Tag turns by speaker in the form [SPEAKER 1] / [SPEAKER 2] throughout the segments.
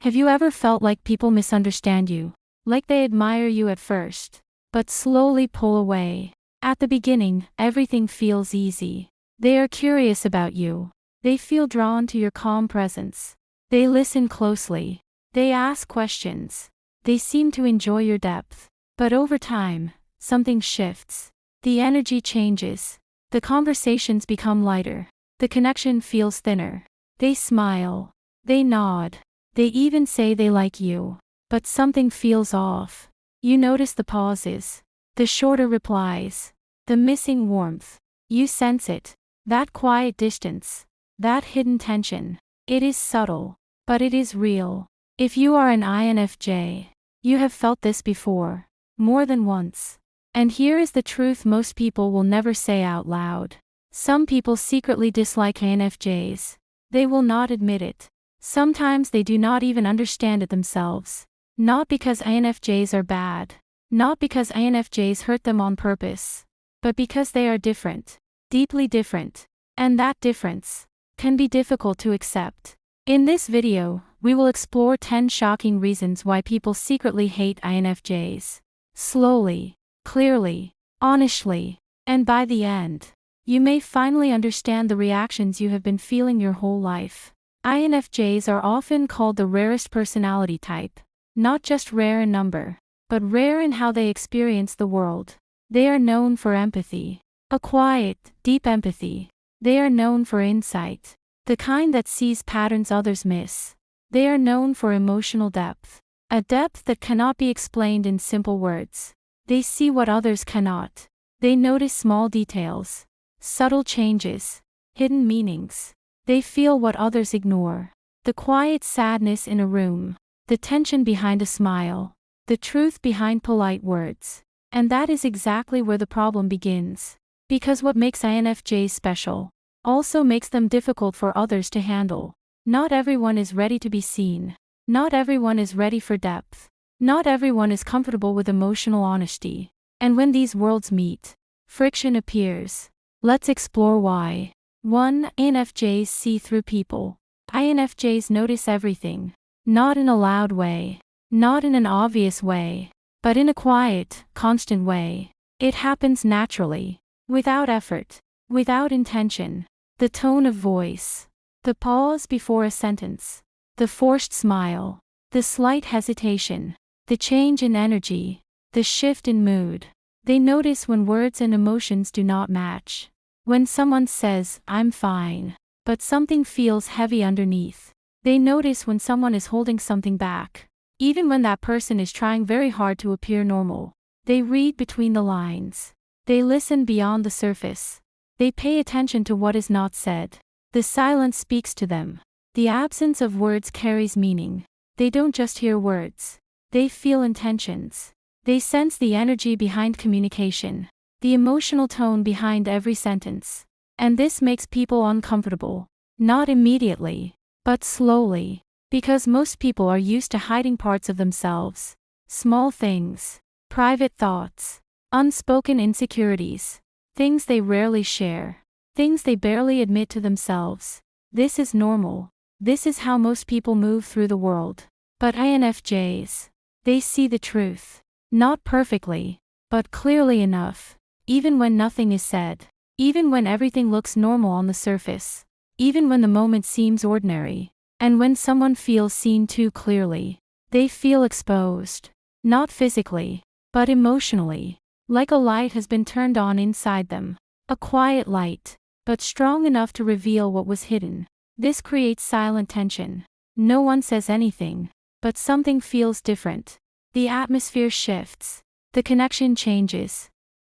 [SPEAKER 1] Have you ever felt like people misunderstand you? Like they admire you at first, but slowly pull away? At the beginning, everything feels easy. They are curious about you. They feel drawn to your calm presence. They listen closely. They ask questions. They seem to enjoy your depth. But over time, something shifts. The energy changes. The conversations become lighter. The connection feels thinner. They smile. They nod. They even say they like you. But something feels off. You notice the pauses. The shorter replies. The missing warmth. You sense it. That quiet distance. That hidden tension. It is subtle. But it is real. If you are an INFJ, you have felt this before. More than once. And here is the truth most people will never say out loud. Some people secretly dislike INFJs. They will not admit it. Sometimes they do not even understand it themselves. Not because INFJs are bad. Not because INFJs hurt them on purpose. But because they are different. Deeply different. And that difference can be difficult to accept. In this video, we will explore 10 shocking reasons why people secretly hate INFJs. Slowly, clearly, honestly, and by the end, you may finally understand the reactions you have been feeling your whole life. INFJs are often called the rarest personality type. Not just rare in number, but rare in how they experience the world. They are known for empathy. A quiet, deep empathy. They are known for insight. The kind that sees patterns others miss. They are known for emotional depth. A depth that cannot be explained in simple words. They see what others cannot. They notice small details. Subtle changes. Hidden meanings. They feel what others ignore. The quiet sadness in a room. The tension behind a smile. The truth behind polite words. And that is exactly where the problem begins. Because what makes INFJs special also makes them difficult for others to handle. Not everyone is ready to be seen. Not everyone is ready for depth. Not everyone is comfortable with emotional honesty. And when these worlds meet, friction appears. Let's explore why. 1. INFJs see through people. INFJs notice everything. Not in a loud way. Not in an obvious way. But in a quiet, constant way. It happens naturally. Without effort. Without intention. The tone of voice. The pause before a sentence. The forced smile. The slight hesitation. The change in energy. The shift in mood. They notice when words and emotions do not match. When someone says, "I'm fine," but something feels heavy underneath. They notice when someone is holding something back. Even when that person is trying very hard to appear normal. They read between the lines. They listen beyond the surface. They pay attention to what is not said. The silence speaks to them. The absence of words carries meaning. They don't just hear words. They feel intentions. They sense the energy behind communication. The emotional tone behind every sentence. And this makes people uncomfortable. Not immediately, but slowly. Because most people are used to hiding parts of themselves. Small things. Private thoughts. Unspoken insecurities. Things they rarely share. Things they barely admit to themselves. This is normal. This is how most people move through the world. But INFJs, they see the truth. Not perfectly, but clearly enough. Even when nothing is said. Even when everything looks normal on the surface. Even when the moment seems ordinary. And when someone feels seen too clearly. They feel exposed. Not physically, but emotionally. Like a light has been turned on inside them. A quiet light, but strong enough to reveal what was hidden. This creates silent tension. No one says anything, but something feels different. The atmosphere shifts. The connection changes.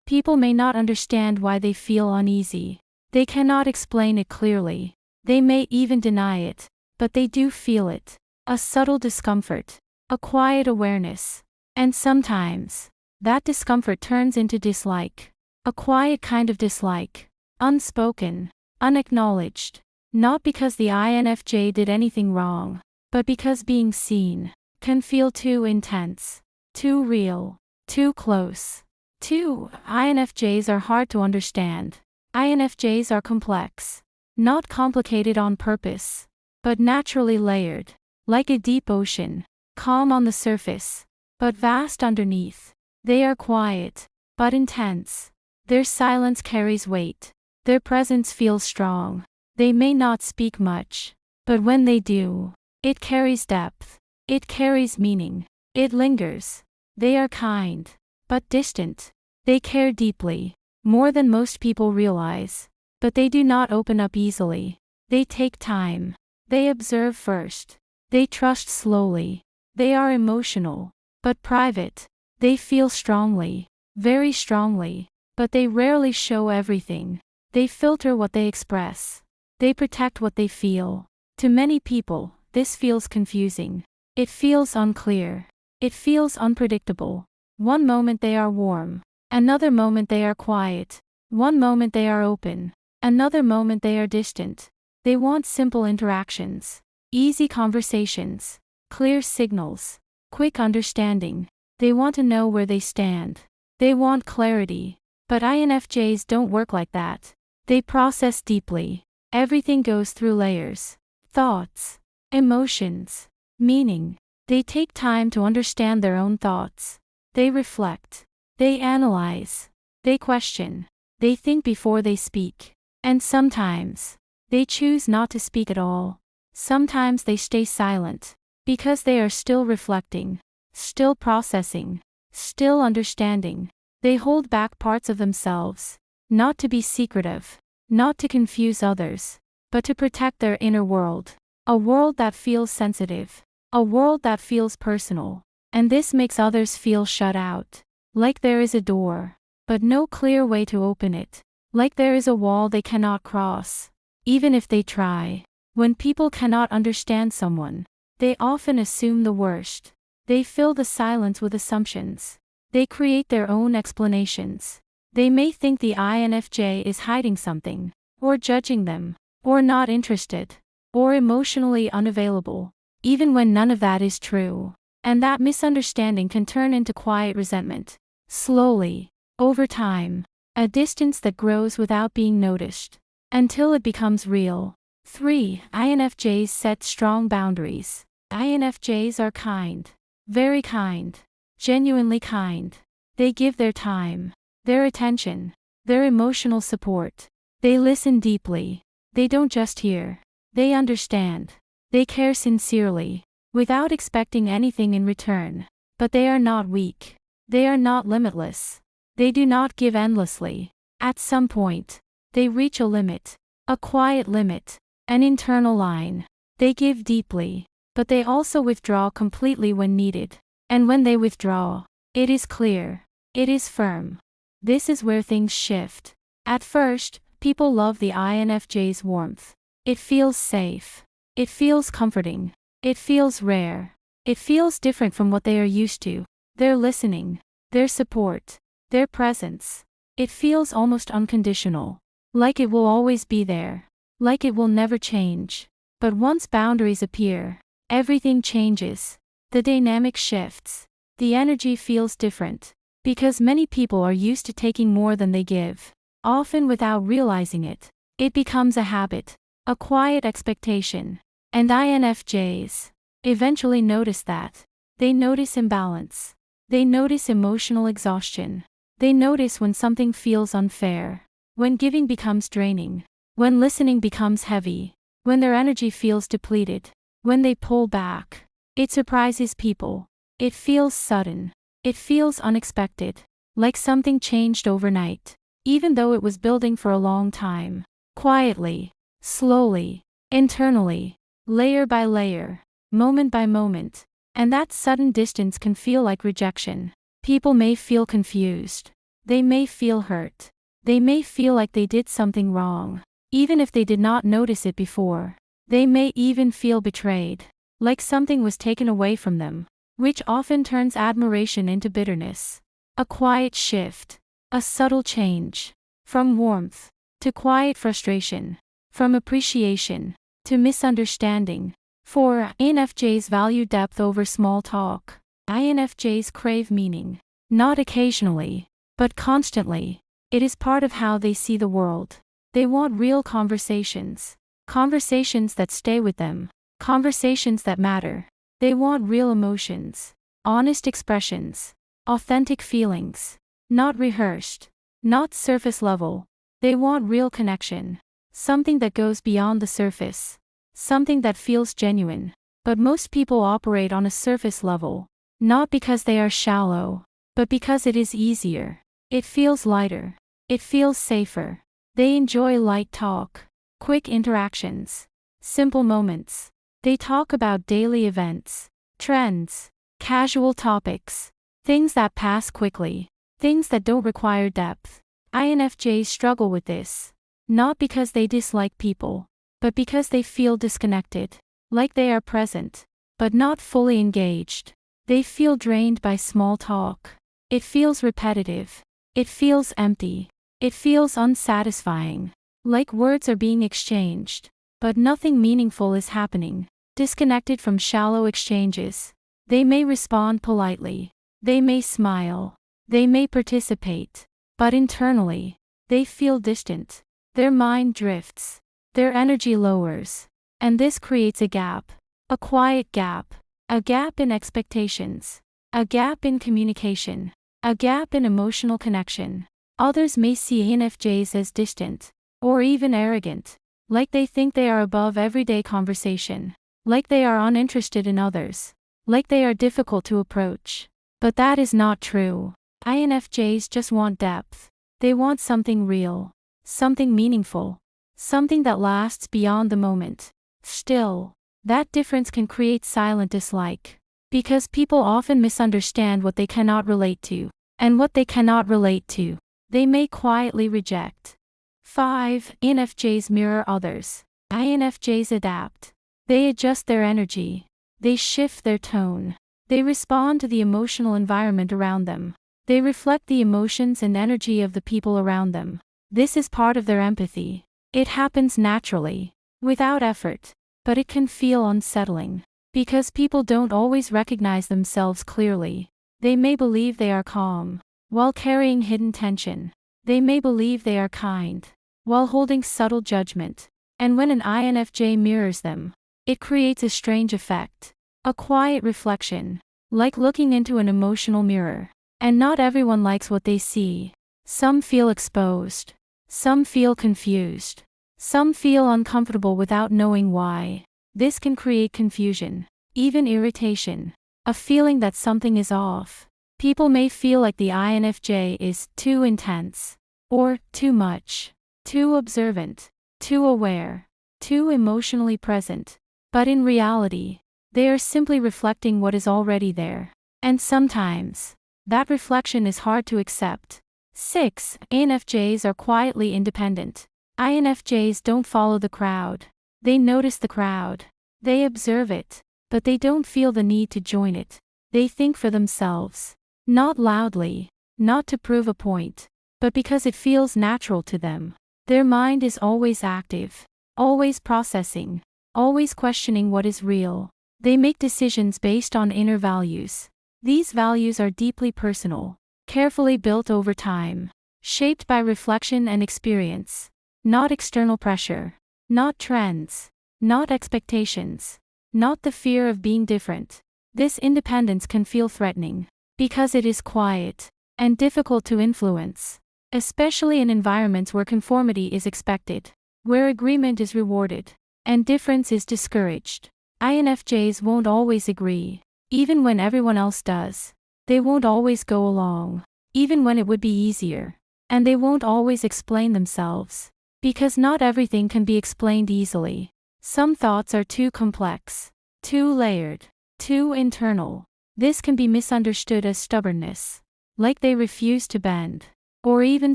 [SPEAKER 1] People may not understand why they feel uneasy. They cannot explain it clearly. They may even deny it, but they do feel it. A subtle discomfort. A quiet awareness. And sometimes, that discomfort turns into dislike. A quiet kind of dislike. Unspoken. Unacknowledged. Not because the INFJ did anything wrong, but because being seen can feel too intense. Too real. Too close. 2. INFJs are hard to understand. INFJs are complex. Not complicated on purpose, but naturally layered. like a deep ocean, calm on the surface, but vast underneath. They are quiet, but intense. Their silence carries weight. Their presence feels strong. They may not speak much, but when they do, it carries depth. It carries meaning. It lingers. They are kind, but distant. They care deeply, more than most people realize. But they do not open up easily. They take time. They observe first. They trust slowly. They are emotional, but private. They feel strongly, very strongly, but they rarely show everything. They filter what they express. They protect what they feel. To many people, this feels confusing. It feels unclear. It feels unpredictable. One moment they are warm. Another moment they are quiet. One moment they are open. Another moment they are distant. They want simple interactions, easy conversations, clear signals, quick understanding. They want to know where they stand. They want clarity. But INFJs don't work like that. They process deeply. Everything goes through layers. Thoughts, emotions, meaning. They take time to understand their own thoughts. They reflect. They analyze. They question. They think before they speak. And sometimes, they choose not to speak at all. Sometimes they stay silent, because they are still reflecting, still processing, still understanding. They hold back parts of themselves, not to be secretive, not to confuse others, but to protect their inner world. A world that feels sensitive, a world that feels personal. And this makes others feel shut out, like there is a door, but no clear way to open it. Like there is a wall they cannot cross, even if they try. When people cannot understand someone, they often assume the worst. They fill the silence with assumptions. They create their own explanations. They may think the INFJ is hiding something, or judging them, or not interested, or emotionally unavailable, even when none of that is true. And that misunderstanding can turn into quiet resentment. Slowly, over time. A distance that grows without being noticed, until it becomes real. 3. INFJs set strong boundaries. INFJs are kind. Very kind. Genuinely kind. They give their time, their attention, their emotional support. They listen deeply. They don't just hear. They understand. They care sincerely, without expecting anything in return. But they are not weak. They are not limitless. They do not give endlessly. At some point, they reach a limit, a quiet limit, an internal line. They give deeply, but they also withdraw completely when needed. And when they withdraw, it is clear, it is firm. This is where things shift. At first, people love the INFJ's warmth. It feels safe. It feels comforting. It feels rare. It feels different from what they are used to. Their listening, their support, their presence. It feels almost unconditional. Like it will always be there. Like it will never change. But once boundaries appear, everything changes. The dynamic shifts. The energy feels different. Because many people are used to taking more than they give. Often without realizing it. It becomes a habit. A quiet expectation. And INFJs eventually notice that. They notice imbalance. They notice emotional exhaustion. They notice when something feels unfair, when giving becomes draining, when listening becomes heavy, when their energy feels depleted, when they pull back. It surprises people. It feels sudden. It feels unexpected, like something changed overnight, even though it was building for a long time. Quietly, slowly, internally, layer by layer, moment by moment. And that sudden distance can feel like rejection. People may feel confused. They may feel hurt. They may feel like they did something wrong, even if they did not notice it before. They may even feel betrayed, like something was taken away from them, which often turns admiration into bitterness. A quiet shift, a subtle change, from warmth to quiet frustration, from appreciation to misunderstanding. 4. INFJs value depth over small talk. INFJs crave meaning, not occasionally, but constantly. It is part of how they see the world. They want real conversations. Conversations that stay with them. conversations that matter. They want real emotions, honest expressions, authentic feelings, not rehearsed, not surface level. They want real connection, something that goes beyond the surface, something that feels genuine. But most people operate on a surface level, not because they are shallow, but because it is easier. It feels lighter. It feels safer. They enjoy light talk, quick interactions, simple moments. They talk about daily events, trends, casual topics, things that pass quickly, things that don't require depth. INFJs struggle with this, not because they dislike people, but because they feel disconnected, like they are present, but not fully engaged. They feel drained by small talk. It feels repetitive. It feels empty. It feels unsatisfying. Like words are being exchanged, but nothing meaningful is happening. Disconnected from shallow exchanges. They may respond politely. They may smile. They may participate. But internally, they feel distant. Their mind drifts. Their energy lowers. And this creates a gap. A quiet gap. A gap in expectations. A gap in communication. A gap in emotional connection. Others may see INFJs as distant, or even arrogant, like they think they are above everyday conversation, like they are uninterested in others, like they are difficult to approach. But that is not true. INFJs just want depth. They want something real, something meaningful, something that lasts beyond the moment. Still, that difference can create silent dislike, because people often misunderstand what they cannot relate to, and what they cannot relate to, they may quietly reject. 5. INFJs mirror others. INFJs adapt. They adjust their energy. They shift their tone. They respond to the emotional environment around them. They reflect the emotions and energy of the people around them. This is part of their empathy. It happens naturally, without effort, but it can feel unsettling, because people don't always recognize themselves clearly. They may believe they are calm, while carrying hidden tension. They may believe they are kind, while holding subtle judgment. And when an INFJ mirrors them, it creates a strange effect. A quiet reflection, like looking into an emotional mirror. And not everyone likes what they see. Some feel exposed. Some feel confused. Some feel uncomfortable without knowing why. This can create confusion, even irritation, a feeling that something is off. People may feel like the INFJ is too intense, or too much, too observant, too aware, too emotionally present. But in reality, they are simply reflecting what is already there. And sometimes, that reflection is hard to accept. 6. INFJs are quietly independent. INFJs don't follow the crowd. They notice the crowd. They observe it, but they don't feel the need to join it. They think for themselves. Not loudly, not to prove a point, but because it feels natural to them. Their mind is always active, always processing, always questioning what is real. They make decisions based on inner values. These values are deeply personal, carefully built over time, shaped by reflection and experience, not external pressure, not trends, not expectations, not the fear of being different. This independence can feel threatening, because it is quiet and difficult to influence, especially in environments where conformity is expected, where agreement is rewarded, and difference is discouraged. INFJs won't always agree, even when everyone else does. They won't always go along, even when it would be easier. And they won't always explain themselves, because not everything can be explained easily. Some thoughts are too complex, too layered, too internal. This can be misunderstood as stubbornness, like they refuse to bend, or even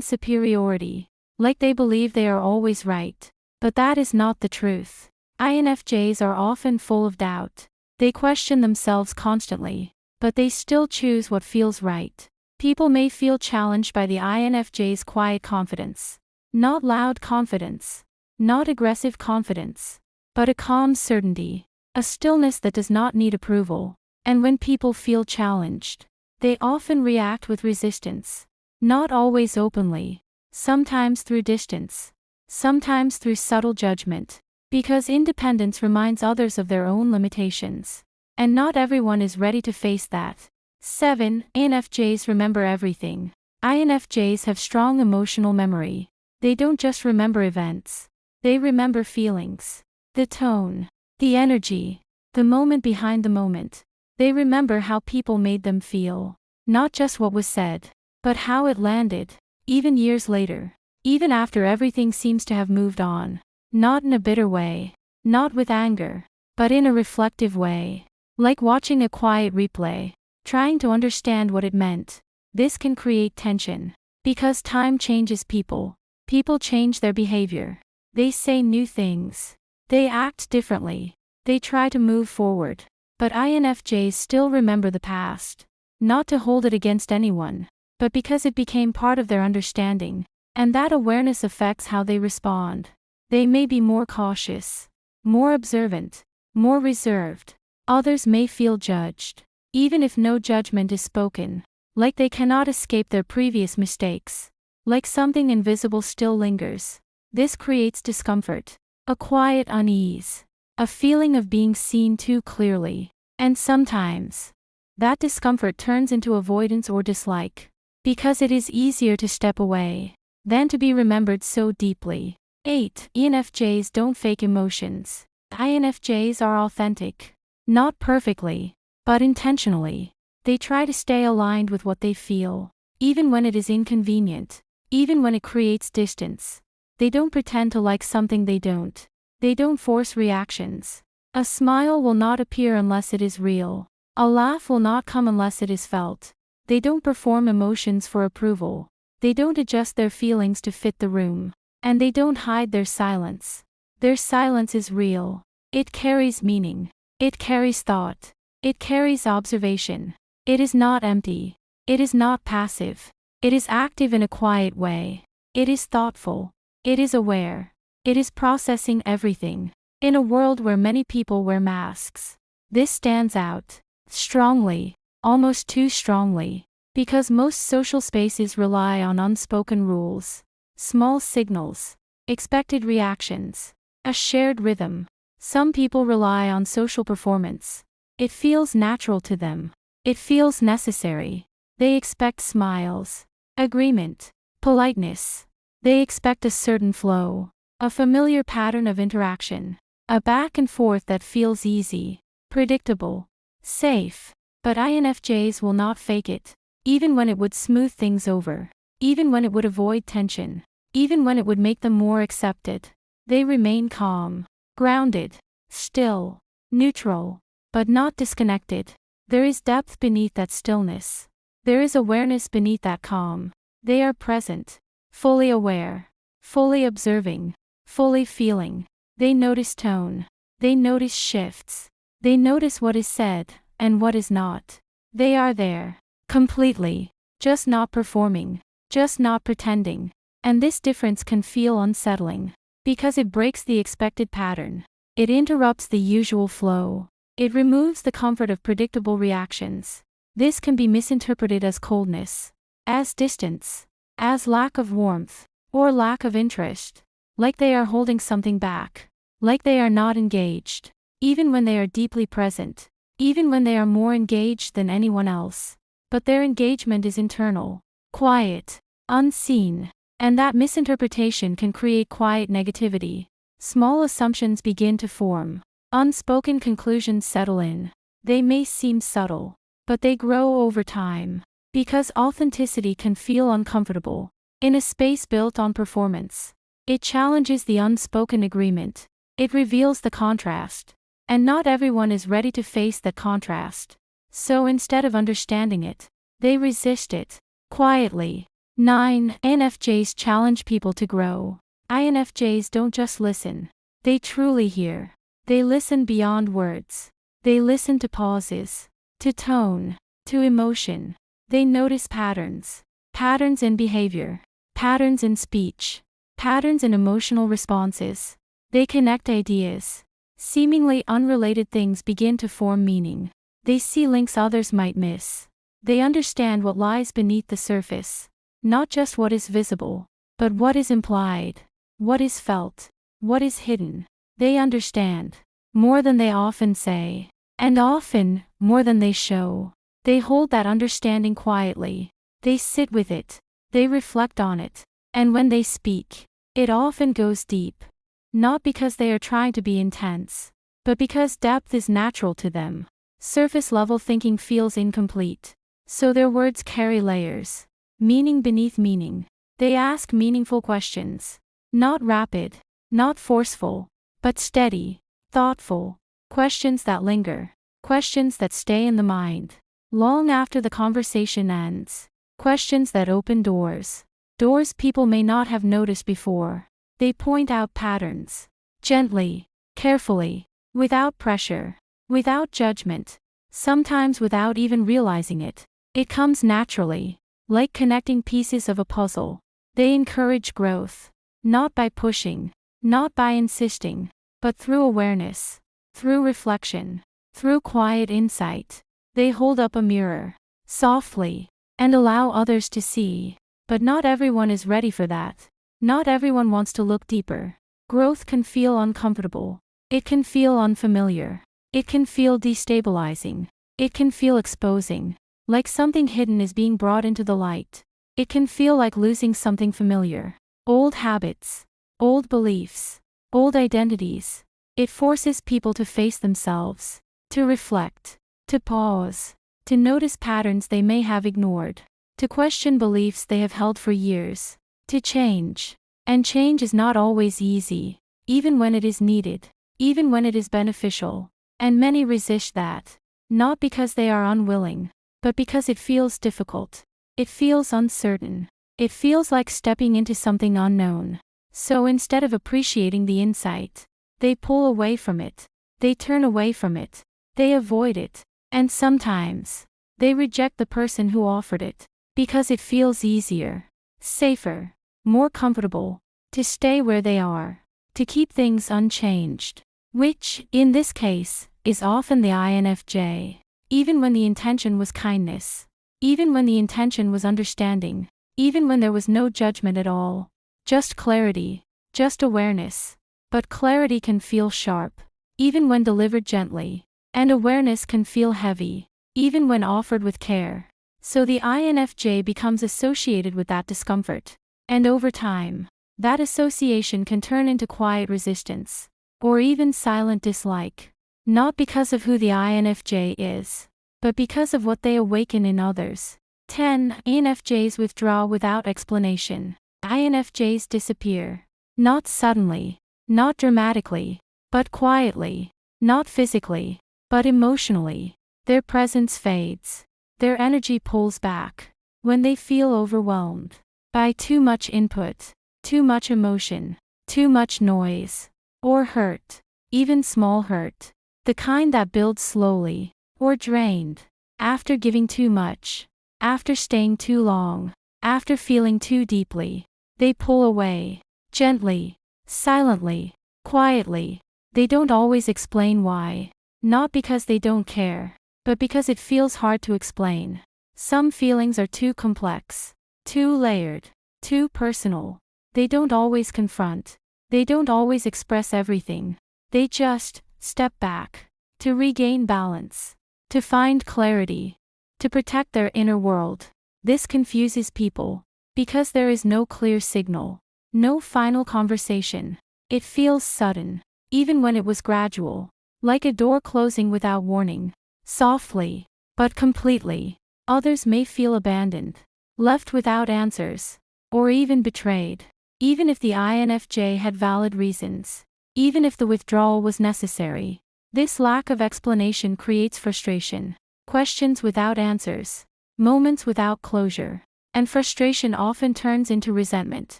[SPEAKER 1] superiority, like they believe they are always right. But that is not the truth. INFJs are often full of doubt. They question themselves constantly, but they still choose what feels right. People may feel challenged by the INFJ's quiet confidence. Not loud confidence, not aggressive confidence, but a calm certainty, a stillness that does not need approval. And when people feel challenged, they often react with resistance. Not always openly, sometimes through distance, sometimes through subtle judgment. Because independence reminds others of their own limitations. And not everyone is ready to face that. 7. INFJs remember everything. INFJs have strong emotional memory. They don't just remember events. They remember feelings. The tone. The energy. The moment behind the moment. They remember how people made them feel. Not just what was said, but how it landed. Even years later. Even after everything seems to have moved on. Not in a bitter way. Not with anger. But in a reflective way. Like watching a quiet replay. Trying to understand what it meant. This can create tension. Because time changes people. People change their behavior. They say new things. They act differently. They try to move forward. But INFJs still remember the past. Not to hold it against anyone, but because it became part of their understanding. And that awareness affects how they respond. They may be more cautious, more observant, more reserved. Others may feel judged, even if no judgment is spoken. Like they cannot escape their previous mistakes. Like something invisible still lingers. This creates discomfort, a quiet unease, a feeling of being seen too clearly. And sometimes, that discomfort turns into avoidance or dislike. Because it is easier to step away than to be remembered so deeply. 8. INFJs don't fake emotions. INFJs are authentic. Not perfectly, but intentionally. They try to stay aligned with what they feel, even when it is inconvenient, even when it creates distance. They don't pretend to like something they don't. They don't force reactions. A smile will not appear unless it is real. A laugh will not come unless it is felt. They don't perform emotions for approval. They don't adjust their feelings to fit the room. And they don't hide their silence. Their silence is real. It carries meaning. It carries thought. It carries observation. It is not empty. It is not passive. It is active in a quiet way. It is thoughtful. It is aware. It is processing everything. In a world where many people wear masks, this stands out strongly, almost too strongly, because most social spaces rely on unspoken rules, small signals, expected reactions, a shared rhythm. Some people rely on social performance. It feels natural to them. It feels necessary. They expect smiles, agreement, politeness. They expect a certain flow, a familiar pattern of interaction, a back and forth that feels easy, predictable, safe. But INFJs will not fake it, even when it would smooth things over, even when it would avoid tension, even when it would make them more accepted. They remain calm, grounded, still, neutral, but not disconnected. There is depth beneath that stillness. There is awareness beneath that calm. They are present, fully aware, fully observing, fully feeling. They notice tone. They notice shifts. They notice what is said and what is not. They are there, completely, just not performing, just not pretending. And this difference can feel unsettling, because it breaks the expected pattern. It interrupts the usual flow. It removes the comfort of predictable reactions. This can be misinterpreted as coldness, as distance, as lack of warmth, or lack of interest. Like they are holding something back. Like they are not engaged. Even when they are deeply present. Even when they are more engaged than anyone else. But their engagement is internal, quiet, unseen. And that misinterpretation can create quiet negativity. Small assumptions begin to form. Unspoken conclusions settle in. They may seem subtle, but they grow over time. Because authenticity can feel uncomfortable. In a space built on performance. It challenges the unspoken agreement. It reveals the contrast. And not everyone is ready to face that contrast. So instead of understanding it, they resist it. Quietly. 9. INFJs challenge people to grow. INFJs don't just listen. They truly hear. They listen beyond words. They listen to pauses, to tone, to emotion. They notice patterns. Patterns in behavior. Patterns in speech. Patterns in emotional responses. They connect ideas. Seemingly unrelated things begin to form meaning. They see links others might miss. They understand what lies beneath the surface. Not just what is visible, but what is implied, what is felt, what is hidden. They understand more than they often say, and often more than they show. They hold that understanding quietly. They sit with it. They reflect on it. And when they speak, it often goes deep. Not because they are trying to be intense, but because depth is natural to them. Surface level thinking feels incomplete. So their words carry layers, meaning beneath meaning. They ask meaningful questions. Not rapid, not forceful, but steady, thoughtful. Questions that linger. Questions that stay in the mind long after the conversation ends. Questions that open doors. Doors people may not have noticed before. They point out patterns. Gently, carefully, without pressure, without judgment, sometimes without even realizing it. It comes naturally, like connecting pieces of a puzzle. They encourage growth, not by pushing, not by insisting, but through awareness, through reflection, through quiet insight. They hold up a mirror, softly, and allow others to see. But not everyone is ready for that. Not everyone wants to look deeper. Growth can feel uncomfortable. It can feel unfamiliar. It can feel destabilizing. It can feel exposing, like something hidden is being brought into the light. It can feel like losing something familiar. Old habits, old beliefs, old identities. It forces people to face themselves, to reflect, to pause, to notice patterns they may have ignored, to question beliefs they have held for years, to change. And change is not always easy, even when it is needed, even when it is beneficial. And many resist that, not because they are unwilling, but because it feels difficult. It feels uncertain. It feels like stepping into something unknown. So instead of appreciating the insight, they pull away from it. They turn away from it. They avoid it. And sometimes, they reject the person who offered it, because it feels easier, safer, more comfortable, to stay where they are, to keep things unchanged, which, in this case, is often the INFJ. Even when the intention was kindness, even when the intention was understanding, even when there was no judgment at all, just clarity, just awareness. But clarity can feel sharp, even when delivered gently, and awareness can feel heavy, even when offered with care. So the INFJ becomes associated with that discomfort. And over time, that association can turn into quiet resistance, or even silent dislike. Not because of who the INFJ is, but because of what they awaken in others. 10. INFJs withdraw without explanation. INFJs disappear. Not suddenly, not dramatically, but quietly. Not physically, but emotionally. Their presence fades. Their energy pulls back. When they feel overwhelmed by too much input, too much emotion, too much noise, or hurt, even small hurt. The kind that builds slowly, or drained, after giving too much, after staying too long, after feeling too deeply. They pull away, gently, silently, quietly. They don't always explain why. Not because they don't care, but because it feels hard to explain. Some feelings are too complex, too layered, too personal. They don't always confront. They don't always express everything. They just step back, to regain balance, to find clarity, to protect their inner world. This confuses people, because there is no clear signal, no final conversation. It feels sudden, even when it was gradual, like a door closing without warning, softly, but completely. Others may feel abandoned, left without answers, or even betrayed. Even if the INFJ had valid reasons, even if the withdrawal was necessary, this lack of explanation creates frustration, questions without answers, moments without closure, and frustration often turns into resentment,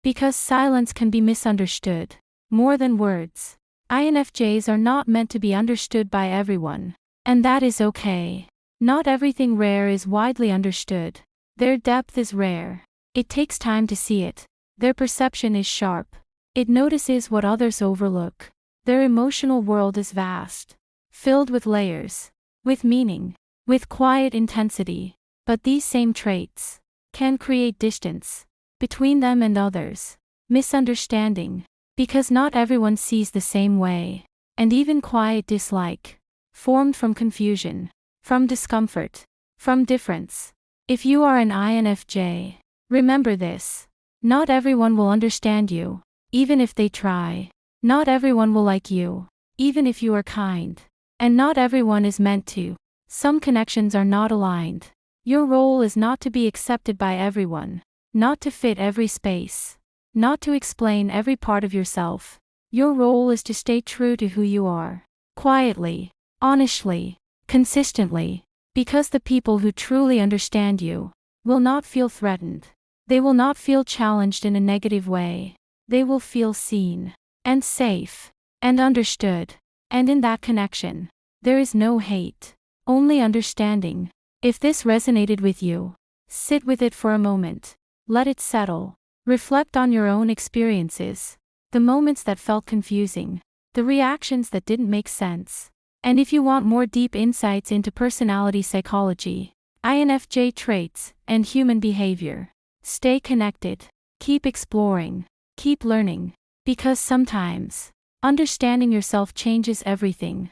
[SPEAKER 1] because silence can be misunderstood more than words. INFJs are not meant to be understood by everyone, and that is okay. Not everything rare is widely understood. Their depth is rare. It takes time to see it. Their perception is sharp. It notices what others overlook. Their emotional world is vast, filled with layers, with meaning, with quiet intensity. But these same traits can create distance between them and others, misunderstanding, Because not everyone sees the same way. And even quiet dislike, formed from confusion, from discomfort, from difference. If you are an INFJ, remember this. Not everyone will understand you, even if they try. Not everyone will like you, even if you are kind. And not everyone is meant to. Some connections are not aligned. Your role is not to be accepted by everyone, not to fit every space, not to explain every part of yourself. Your role is to stay true to who you are, quietly, honestly, consistently, because the people who truly understand you will not feel threatened. They will not feel challenged in a negative way. They will feel seen, and safe, and understood. And in that connection, there is no hate, only understanding. If this resonated with you, sit with it for a moment. Let it settle. Reflect on your own experiences, the moments that felt confusing, the reactions that didn't make sense. And if you want more deep insights into personality psychology, INFJ traits, and human behavior, stay connected. Keep exploring. Keep learning. Because sometimes, understanding yourself changes everything.